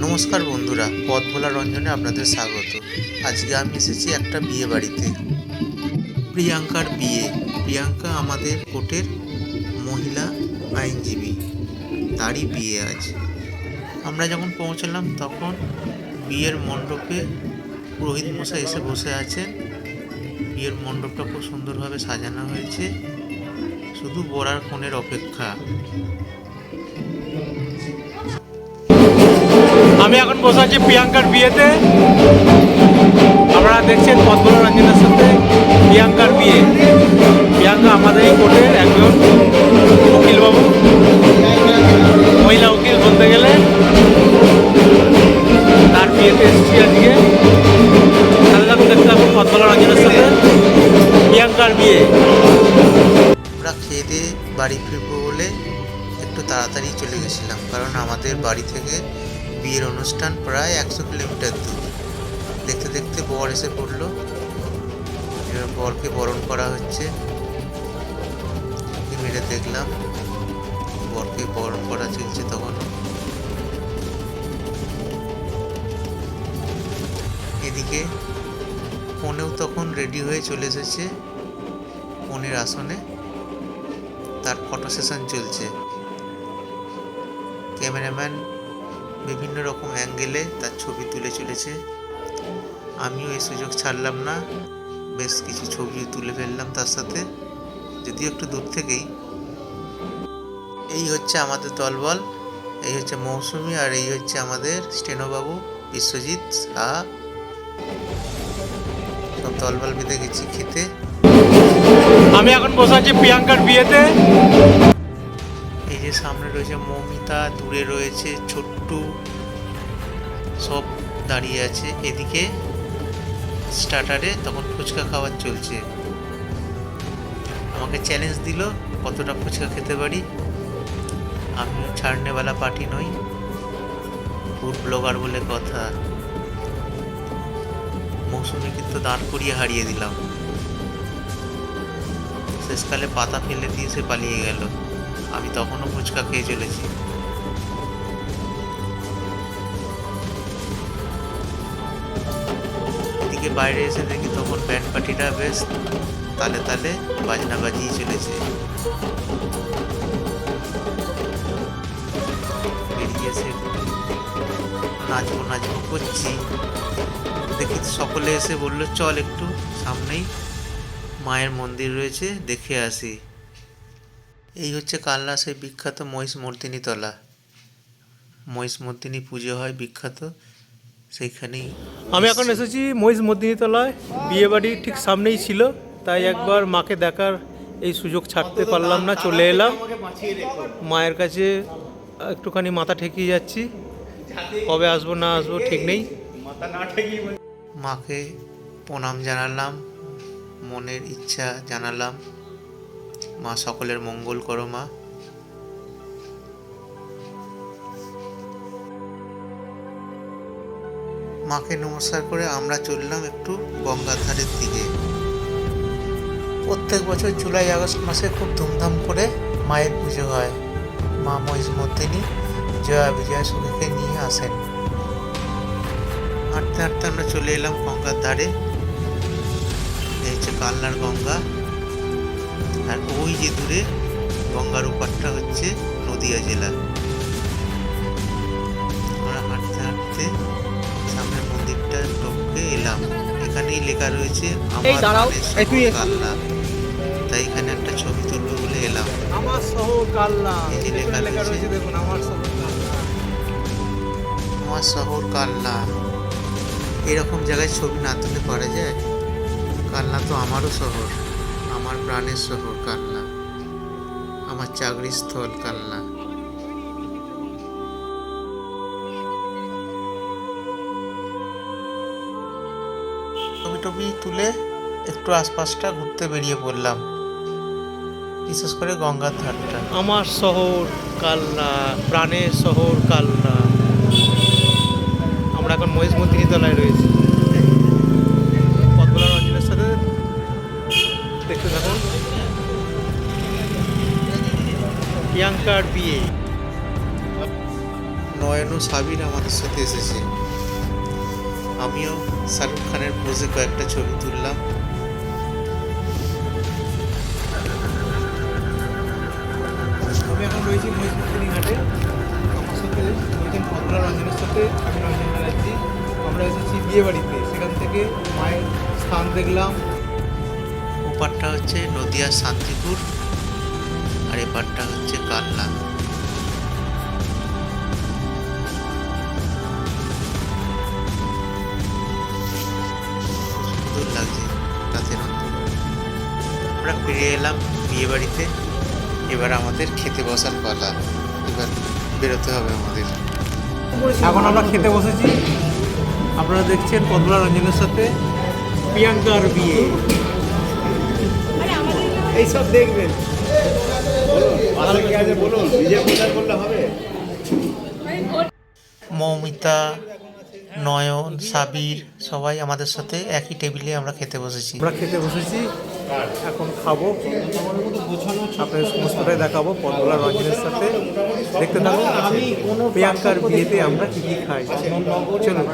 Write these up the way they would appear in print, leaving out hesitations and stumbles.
নমস্কার বন্ধুরা, পথ ভোলা রঞ্জনে আপনাদের স্বাগত। আজকে আমি এসেছি একটা বিয়ে বাড়িতে। প্রিয়াঙ্কার বিয়ে। প্রিয়াঙ্কা আমাদের কোর্টের মহিলা আইনজীবী, তারই বিয়ে আজ। আমরা যখন পৌঁছলাম তখন বিয়ের মণ্ডপে পুরোহিত মশাই এসে বসে আছেন। বিয়ের মণ্ডপটা খুব সুন্দরভাবে সাজানো হয়েছে, শুধু বর আর কনের অপেক্ষা। আমি এখন বসে আছি প্রিয়াঙ্কার বিয়েতে। আপনারা দেখছেন পথ ভোলা রঞ্জনের সাথে প্রিয়াঙ্কার বিয়ে। প্রিয়াঙ্কা আমাদের এই কোর্টের একজন উকিলবাবু, মহিলা উকিল বলতে গেলে। তার বিয়েতে এসেছি আজকে। তাহলে দেখতে থাকুন পথ ভোলা রঞ্জনের সাথে প্রিয়াঙ্কার বিয়ে। আমরা খেয়ে দিয়ে বাড়ি ফিরবো বলে একটু তাড়াতাড়ি চলে গেছিলাম, কারণ আমাদের বাড়ি থেকে বিয়ের অনুষ্ঠান প্রায় 100 কিলোমিটার দূর। দেখতে দেখতে বর এসে পড়লো। বরকে বরণ করা হচ্ছে। মেরে দেখলাম বরকে বরণ করা চলছে। তখন এদিকে কনেও তখন রেডি হয়ে চলে এসেছে কনের আসনে। তার ফটো সেশন চলছে। ক্যামেরাম্যান বিভিন্ন রকম অ্যাঙ্গেলে তার ছবি তুলে চলেছে। আমিও এই সুযোগ ছাড়লাম না, বেশ কিছু ছবিও তুলে ফেললাম তার সাথে, যদিও একটু দূর থেকেই। এই হচ্ছে আমাদের দলবল, এই হচ্ছে মৌসুমি, আর এই হচ্ছে আমাদের স্টেনোবাবু বিশ্বজিৎ সাহা। সব দলবল বেঁধে গেছি খেতে। আমি এখন বসে আছি প্রিয়াঙ্কার বিয়েতে। এই যে সামনে রয়েছে মৌমিতা, দূরে রয়েছে ছোট্টু, সব দাঁড়িয়ে আছে। এদিকে স্টার্টারে তখন ফুচকা খাওয়ার চলছে। আমাকে চ্যালেঞ্জ দিল কতটা ফুচকা খেতে পারি। আমিও ছাড়নেওয়ালা পার্টি নই, ফুড ব্লগার বলে কথা। মৌসুমি কিন্তু দাঁড় করিয়ে হারিয়ে দিলাম। শেষকালে পাতা ফেলে দিয়ে সে পালিয়ে গেল। আমি তখনও ফুচকা খেয়ে চলেছি। এদিকে বাইরে এসে দেখি তখন ব্যান্ড পার্টিটা বেশ তালে তালে বাজনা বাজিয়ে চলেছে। বেরিয়ে এসে নাচবো নাচবো করছি, দেখি সকলে এসে বললো চল একটু সামনেই মায়ের মন্দির রয়েছে, দেখে আসি। এই হচ্ছে কালনা সেই বিখ্যাত মহিষমর্দিনী তলা। মহিষমর্দিনী পুজো হয় বিখ্যাত, সেইখানেই আমি এখন এসেছি মহিষমর্দিনী তলায়। বিয়ে বাড়ি ঠিক সামনেই ছিল, তাই একবার মাকে দেখার এই সুযোগ ছাড়তে পারলাম না, চলে এলাম মায়ের কাছে। একটুখানি মাথা ঠেকিয়ে যাচ্ছি, কবে আসবো না আসবো ঠিক নেই। মাকে প্রণাম জানালাম, মনের ইচ্ছা জানালাম। মা সকলের মঙ্গল করো মা। মাকে নমস্কার করে আমরা চললাম একটু গঙ্গার ধারের দিকে। প্রত্যেক বছর জুলাই আগস্ট মাসে খুব ধুমধাম করে মায়ের পুজো হয়। মা মহিষমর্দিনী জয়া বিজয়া সুখীকে নিয়ে আসেন। হাঁটতে হাঁটতে আমরা চলে এলাম গঙ্গার ধারে। এই হচ্ছে কালনার গঙ্গা, আর ওই যে দূরে গঙ্গার ওপারটা হচ্ছে নদিয়া জেলা। আমরা হাঁটতে হাঁটতে সামনের মন্দিরটা টপকে এলাম। এখানেই লেখা রয়েছে আমার কালনা, তাই এখানে একটা ছবি তুলবো বলে এলাম। আমার শহর কালনা, এই যে লেখা রয়েছে দেখুন আমার শহর কালনা। আমার শহর কালনা। এরকম জায়গায় ছবি না তুলে পারা যায়? কালনা তো আমারও শহর, আমার প্রাণের শহর কালনা, আমার চাকরির স্থল কালনা। ছবি টবি তুলে একটু আশপাশটা ঘুরতে বেরিয়ে পড়লাম, বিশেষ করে গঙ্গার ধারটা। আমার শহর কালনা, প্রাণের শহর কালনা। আমরা এখন মহিষমর্দিনী তলায় রয়েছি। পথ ভোলা রঞ্জনের সাথে দেখতে থাকুন প্রিয়াঙ্কার বিয়ে। নয়ন ও সাবির আমাদের সাথে এসেছে। আমিও শাহরুখ খানের পোজে কয়েকটা ছবি তুললাম। আমি এখন রয়েছি মহিষমুদ্দিনী ঘাটে। আমার সাথে রয়েছেন পদ্মা রঞ্জনের সাথে, আমি রঞ্জন ব্যানার্জি। আমরা এসেছি বিয়ে বাড়িতে, সেখান থেকে মায়ের স্থান দেখলাম। ওপারটা হচ্ছে নদিয়া শান্তিপুর আর এপারটা হচ্ছে কালনা। সুন্দর লাগছে রাতের অন্ধকার। আমরা ফিরে এলাম বিয়ে বাড়িতে। এবার আমাদের খেতে বসার পালা। এবার বেরোতে হবে আমাদের। এখন আমরা খেতে বসেছি। আপনারা দেখছেন পদ্মা রঞ্জনের সাথে প্রিয়াঙ্কার বিয়ে। এইসব দেখবেন। মৌমিতা, নয়ন, সাবির সবাই আমাদের সাথে একই টেবিলে আমরা খেতে বসেছি। আমরা খেতে বসেছি, এখন খাবো। আপনাদের সমস্তটাই দেখাবো পদ্মা রঞ্জনের সাথে। দেখতে থাকুন প্রিয়াঙ্কার বিয়েতে আমরা কী কী খাই। চলুন।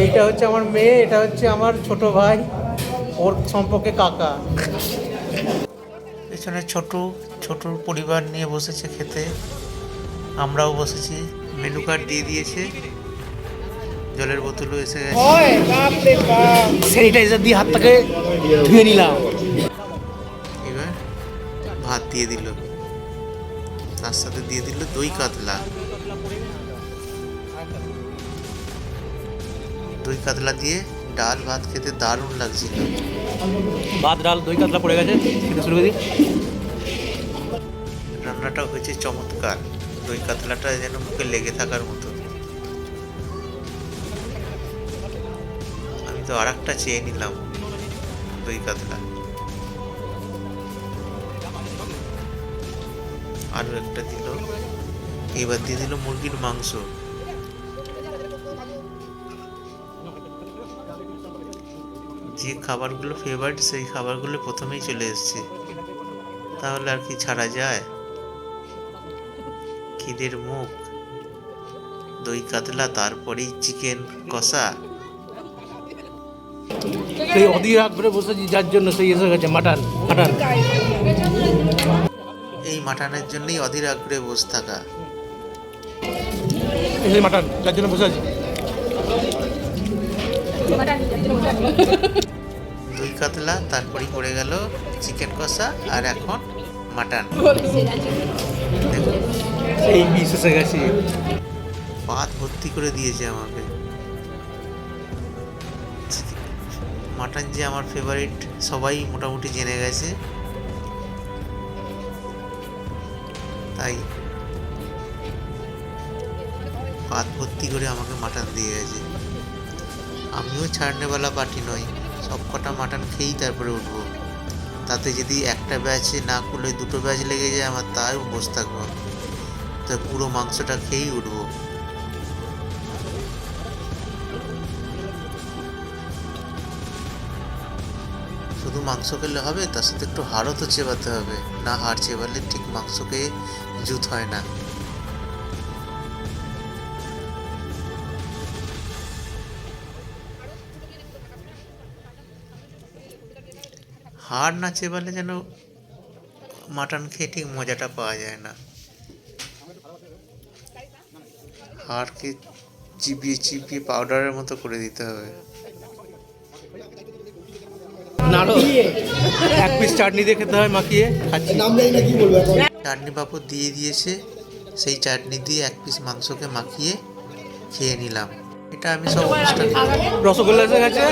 এইটা হচ্ছে আমার মেয়ে, এটা হচ্ছে আমার ছোট ভাই, ওর সম্পর্কে কাকা। পেছনে ছোট পরিবার নিয়ে বসেছে খেতে। আমরাও বসেছি। মেনু কার্ড দিয়ে দিয়েছে, জলের বোতলও এসে গেছে। স্যানিটাইজার দিয়ে হাতটাকে ধুয়ে নিলাম। এবার ভাত দিয়ে দিল, তার সাথে দিয়ে দিল দই কাতলা। দই কাতলা দিয়ে ডাল ভাত খেতে দারুণ লাগছিল। ভাত ডাল দই কাতলা পড়ে গেছে, খেতে শুরু করে দিই। রান্নাটা হয়েছে চমৎকার। দই কাতলাটা যেন মুখে লেগে থাকার মতো। আমি তো আর একটা চেয়ে নিলাম দই কাতলা। আরো একটা দিল। এবার দিয়ে দিল মুরগির মাংস। যে খাবারগুলো ফেভারিট সেই খাবারগুলো প্রথমেই চলে এসছে, তাহলে আর কি ছাড়া যায়। খিদের মুখ, দই কাতলা, তারপরেই চিকেন কষা। সেই অধীর আগ্রহে বসেছি, যার জন্য সেই এসে গেছে মাটন। এই মাটনের জন্যই অধীর আগ্রহে বসে থাকা। এই মাটন, যার জন্য বসে আছি। দই কাতলা, তারপরেই পড়ে গেল চিকেন কষা, আর এখন মাটন। দেখুন এই পিস এসে গেছে। পাত ভর্তি করে দিয়েছে আমাকে। মাটন যে আমার ফেভারিট সবাই মোটামুটি জেনে গেছে, তাই পাত ভর্তি করে আমাকে মাটন দিয়ে গেছে। আমিও ছাড়নেওয়ালা পার্টি নই, সব কটা মাটন খেয়েই তারপরে উঠবো। তাতে যদি একটা ব্যাচে না করলে দুটো ব্যাচ লেগে যায় আমার, তাই বসে থাকবো। তো পুরো মাংসটা খেয়েই উঠবো। শুধু মাংস খেলে হবে, তার সাথে একটু হাড়ও তো চেবাতে হবে। না হাড় চেবালে ঠিক মাংসকে জুত হয় না। হাড় না চেবালে যেন মাটন খেয়ে ঠিক মজাটা পাওয়া যায় না। হাড়কে চিবিয়ে চিবিয়ে পাউডারের মতো করে দিতে হবে। এক পিস চাটনি দিয়ে খেতে হয় মাখিয়ে। খাচ্ছি। চাটনি পাঁপড় দিয়ে দিয়েছে, সেই চাটনি দিয়ে এক পিস মাংসকে মাখিয়ে খেয়ে নিলাম। এটা আমি সব অনুষ্ঠানে রসগোল্লা এসে গেছে।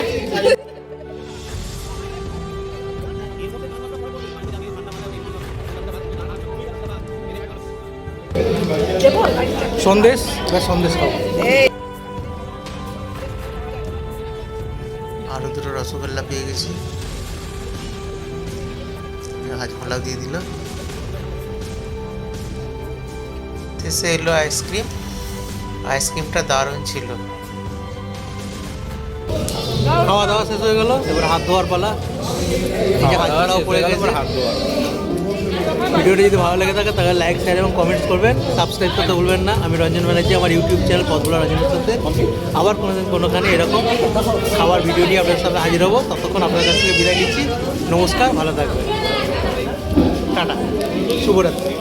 সন্দেশ, এবার সন্দেশ খাবো। আরো দুটো রসগোল্লা পেয়ে গেছি। হাজমোলাও দিয়ে দিল। শেষে এলো আইসক্রিম। আইসক্রিমটা দারুণ ছিল। খাওয়া দাওয়া শেষ হয়ে গেল, এবার হাত ধোয়ার পালা। খাওয়া দাওয়াটাও পড়ে গেছে। হাত ধোয়া। ভিডিওটি যদি ভালো লেগে থাকে তাহলে লাইক শেয়ার এবং কমেন্টস করবেন, সাবস্ক্রাইব করতে ভুলবেন না। আমি রঞ্জন ব্যানার্জি, আমার ইউটিউব চ্যানেল পথভোলা রঞ্জনের সাথে আবার কোনোদিন কোনোখানে এরকম খাবার ভিডিও নিয়ে আপনাদের সামনে হাজির হবো। ততক্ষণ আপনার কাছ থেকে বিদায় নিচ্ছি। নমস্কার, ভালো থাকবেন, টাটা, শুভরাত্রি।